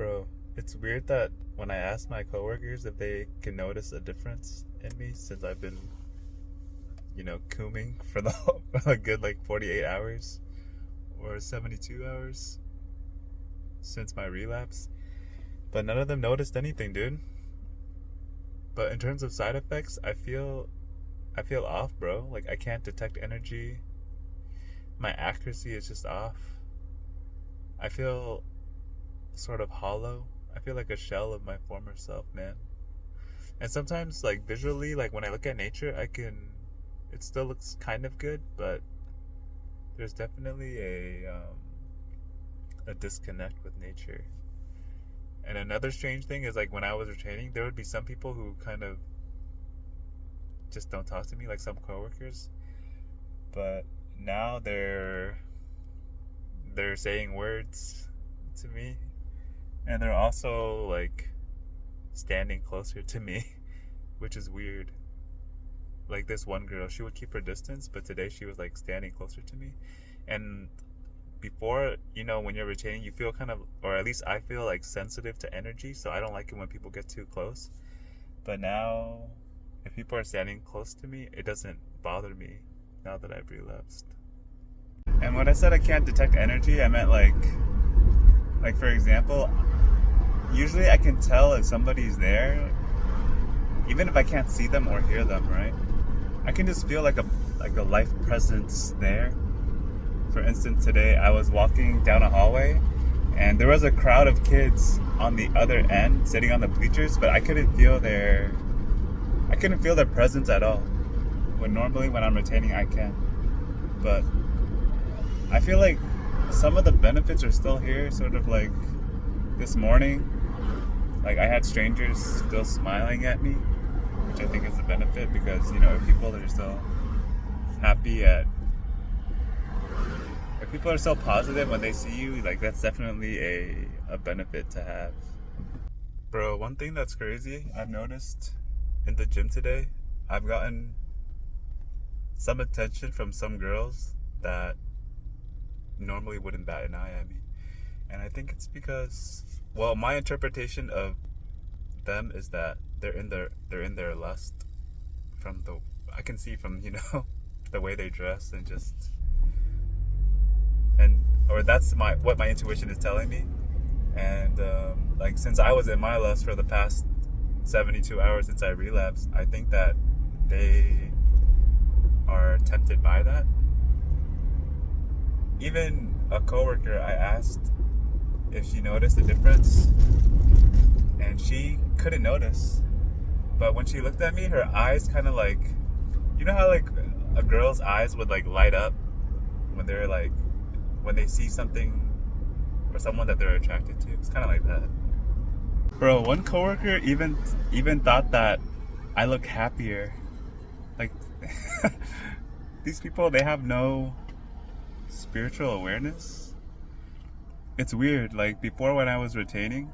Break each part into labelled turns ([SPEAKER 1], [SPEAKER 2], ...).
[SPEAKER 1] Bro, it's weird that when I ask my coworkers if they can notice a difference in me since I've been, cooming for for a good like 48 hours or 72 hours since my relapse, but none of them noticed anything, dude. But in terms of side effects, I feel off, bro. Like I can't detect energy. My accuracy is just off. I feel sort of hollow. I feel like a shell of my former self, man. And sometimes, like visually, like when I look at nature, it still looks kind of good, but there's definitely a disconnect with nature. And another strange thing is like when I was retaining, there would be some people who kind of just don't talk to me, like some coworkers. But now they're saying words to me, and they're also like standing closer to me, which is weird. Like this one girl, she would keep her distance, but today she was like standing closer to me. And before, when you're retaining, you feel kind of, or at least I feel like sensitive to energy, so I don't like it when people get too close. But now, if people are standing close to me, it doesn't bother me now that I've relapsed. And when I said I can't detect energy, I meant like for example, usually I can tell if somebody's there, even if I can't see them or hear them, right? I can just feel like a life presence there. For instance, today I was walking down a hallway and there was a crowd of kids on the other end sitting on the bleachers, but I couldn't feel their presence at all. When normally when I'm retaining I can. But I feel like some of the benefits are still here, sort of like this morning. Like I had strangers still smiling at me, which I think is a benefit because, if people are still happy if people are so positive when they see you, like that's definitely a benefit to have. Bro, one thing that's crazy I've noticed in the gym today, I've gotten some attention from some girls that normally wouldn't bat an eye at me. And I think it's because, well, my interpretation of them is that they're in their lust from I can see from, the way they dress or that's what my intuition is telling me. And like since I was in my lust for the past 72 hours since I relapsed, I think that they are tempted by that. Even a coworker, I asked if she noticed the difference, and she couldn't notice. But when she looked at me, her eyes kind of like, how like a girl's eyes would like light up when they're like, when they see something or someone that they're attracted to. It's kind of like that. Bro, one coworker even thought that I look happier. Like these people, they have no spiritual awareness. It's weird. Like before, when I was retaining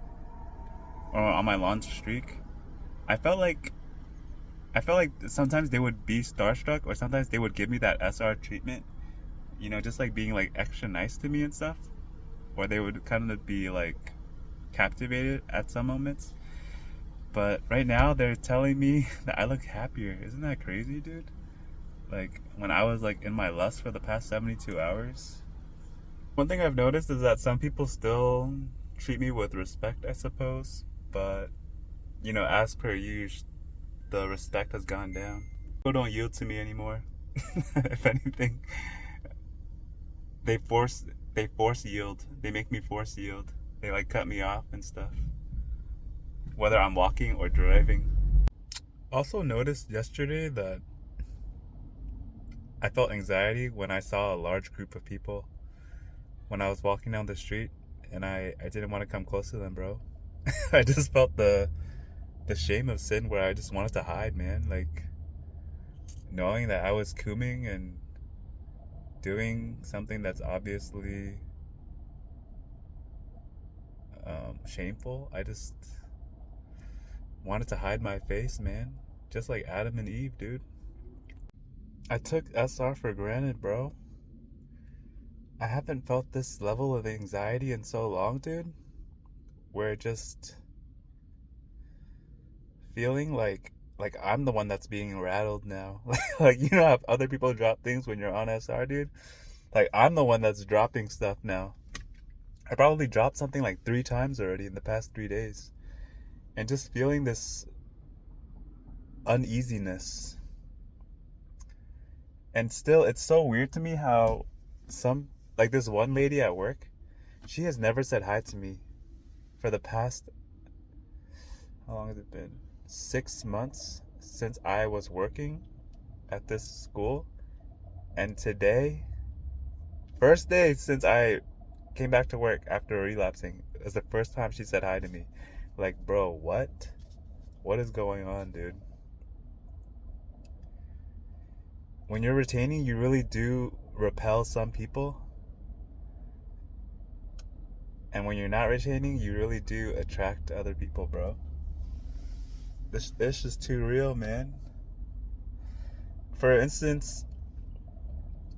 [SPEAKER 1] or on my launch streak, I felt like sometimes they would be starstruck, or sometimes they would give me that SR treatment, just like being like extra nice to me and stuff, or they would kind of be like captivated at some moments. But right now they're telling me that I look happier. Isn't that crazy, dude? Like when I was like in my lust for the past 72 hours. One thing I've noticed is that some people still treat me with respect, I suppose, but as per usual, the respect has gone down. People don't yield to me anymore. If anything, they force yield. They make me force yield. They like cut me off and stuff, whether I'm walking or driving. Also noticed yesterday that I felt anxiety when I saw a large group of people when I was walking down the street, and I didn't want to come close to them, bro. I just felt the shame of sin where I just wanted to hide, man. Like knowing that I was cooming and doing something that's obviously shameful. I just wanted to hide my face, man. Just like Adam and Eve, dude. I took SR for granted, bro. I haven't felt this level of anxiety in so long, dude. where just feeling like I'm the one that's being rattled now. Like you know how other people drop things when you're on SR, dude? Like I'm the one that's dropping stuff now. I probably dropped something like 3 times already in the past 3 days. And just feeling this uneasiness. And still, it's so weird to me how like this one lady at work, she has never said hi to me for the past, how long has it been? 6 months since I was working at this school. And today, first day since I came back to work after relapsing, is the first time she said hi to me. Like, bro, what? What is going on, dude? When you're retaining, you really do repel some people. And when you're not retaining, you really do attract other people, bro. This is too real, man. For instance,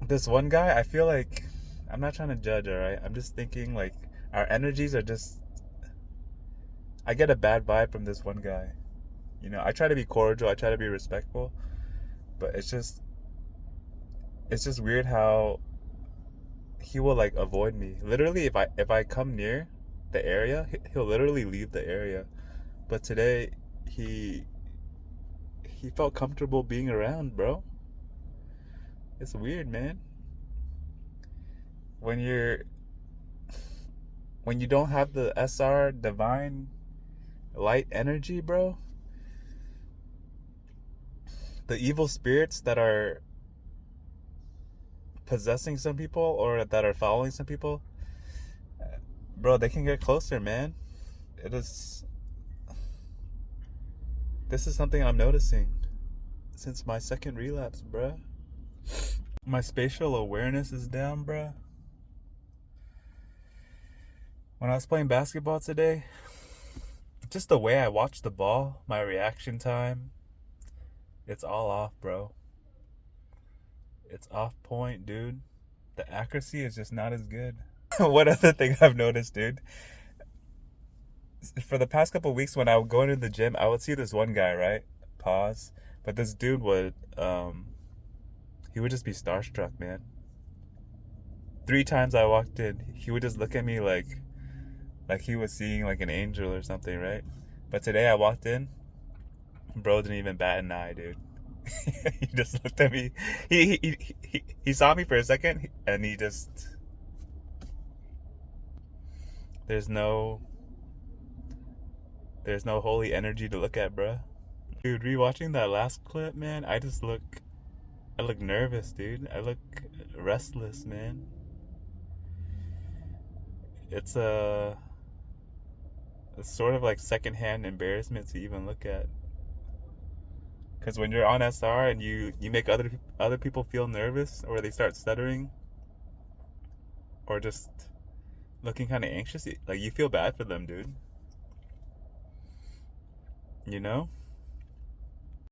[SPEAKER 1] this one guy, I feel like, I'm not trying to judge, alright? I'm just thinking like our energies are just, I get a bad vibe from this one guy. You know, I try to be cordial, I try to be respectful, but it's just weird how he will like avoid me. Literally, if I come near the area, he'll literally leave the area. But today, he felt comfortable being around, bro. It's weird, man. When you don't have the SR divine light energy, bro, the evil spirits that are possessing some people or that are following some people, bro, they can get closer, man. It is This is something I'm noticing since my second relapse, bruh. My spatial awareness is down, bruh. When I was playing basketball today, just the way I watch the ball, my reaction time, it's all off, bro. It's off point, dude. The accuracy is just not as good. What other thing I've noticed, dude? For the past couple of weeks when I would go into the gym, I would see this one guy, right? Pause. But this dude would, he would just be starstruck, man. 3 times I walked in, he would just look at me like he was seeing like an angel or something, right? But today I walked in, bro didn't even bat an eye, dude. He just looked at me. He saw me for a second, and he just, there's no holy energy to look at, bruh. Dude, rewatching that last clip, man, I look nervous, dude. I look restless, man. It's sort of like secondhand embarrassment to even look at. Because when you're on SR and you make other people feel nervous, or they start stuttering, or just looking kind of anxious, like you feel bad for them, dude. You know?